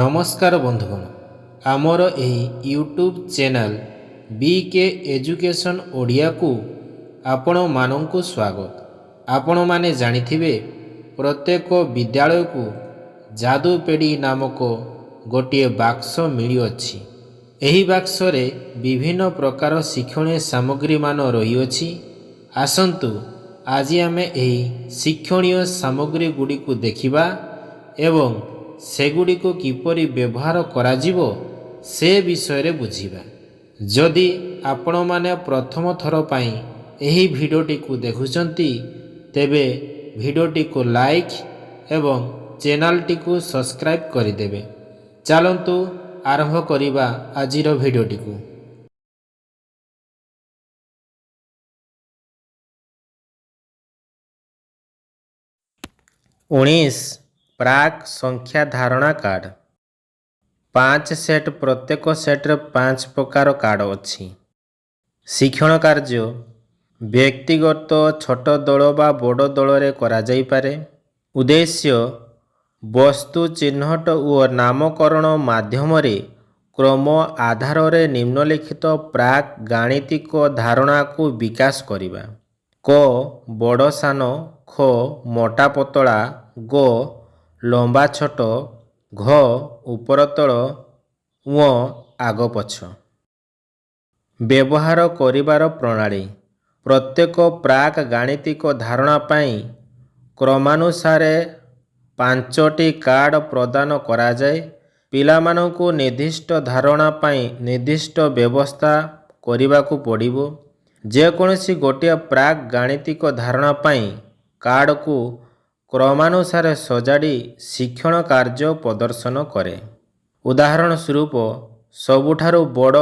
नमस्कार बंधुगण आमर एही YouTube channel BK education Odia को आपण मानंकु स्वागत। आपण माने जानिथिबे प्रत्येक विद्यालय को जादू पेड़ी नामक गोटे बाक्स मिली अछि। एही बाक्स रे विभिन्न प्रकार शिक्षणीय सामग्री मान रही अछि। आसंतु आज आमे एही शिक्षणीय सामग्री गुडी को देखिबा एवं सेगुड़ी को किपरि व्यवहार कराजिवो से विषय रे बुझिबा। जदि आपण माने प्रथम थर पई एही भिडियोटी को देखुचंती तेबे भिडियोटी को लाइक एवं चैनलटी को सब्सक्राइब करिदेबे। चलंतु आरंभ करिबा आजिर भिडियोटी को। 19 प्राक संख्या धारणा कार्ड 5 सेट प्रत्येक सेट्रे 5 प्रकार कार्ड अच्छी। शिक्षण कार्य व्यक्तिगत छोट दल बा बड़ दल रे करा जाई पारे। उद्देश्य वस्तु चिन्हट और नामकरण माध्यम रे क्रम आधार रे निम्नलिखित प्राक गाणितिक धारणा को विकास करिबा। क बड़ सान, ख मोटा पतला, ग लंबा छोट, घ ऊपर तल, व आग पछ। व्यवहार करिबार प्रणाली प्रत्येक प्राक गाणितिक धारणा पाई क्रमानुसार 5टी कार्ड प्रदान करा जाए। पिलामानंकु निर्दिष्ट धारणा पाई निर्दिष्ट व्यवस्था करिबाकु पड़िबो। जेकोसी गोटे प्राक गाणितिक धारणा पाई कार्ड को क्रमानुसार सजाड़ी शिक्षण कार्य प्रदर्शन करे। उदाहरण स्वरूप सबुठारु बड़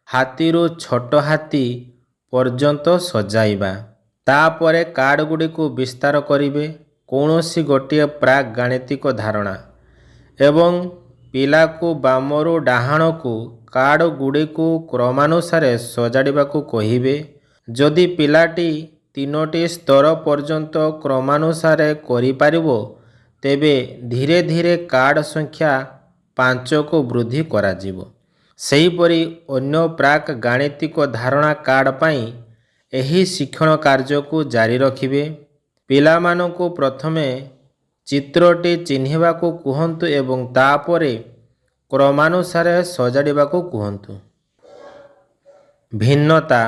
हाथी रु छोट हाथी पर्यंत सजाइबा। तापरे कार्ड गुडी को विस्तार करिवे कौनसी गोटे प्राक गाणितिक धारणा एवं पिला को बामरु डाहाण को कार्ड गुडी को क्रमानुसार सजाड़िबा को कहिबे। जदि पिलाटी 3टी स्तर पर्यंत क्रमानुसार करि पारिबो तेबे धीरे धीरे कार्ड संख्या 5 को वृद्धि करा जिवो। सेहीपरि अन्य प्राक गाणितिक धारणा कार्ड पाई एही शिक्षण कार्य को जारी रखिबे। पिलामानंकु प्रथमे चित्रटी चिन्हिबा को कुहंतु एवं तापरे क्रमानुसार सजाड़िबा को कुहंतु। भिन्नता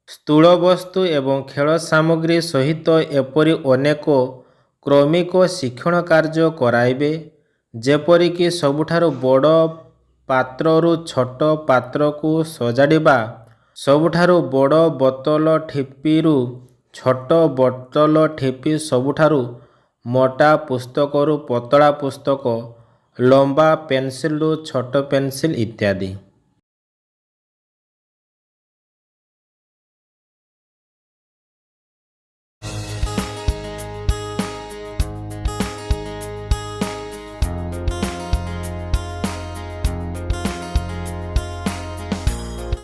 स्थूल वस्तु एवं खेल सामग्री सहित एपरि अनेक क्रमिक शिक्षण कार्य कराइबे। जेपरिकी सबुठारु बड़ पात्ररु छोट पात्र को सजाड़िबा, सबुठारु बड़ बोतल ठिपीरु छोट बोतल ठिपी, सबुठारु मोटा पुस्तकरु पतला पुस्तक, लंबा पेंसिलरु छोट पेंसिल इत्यादि।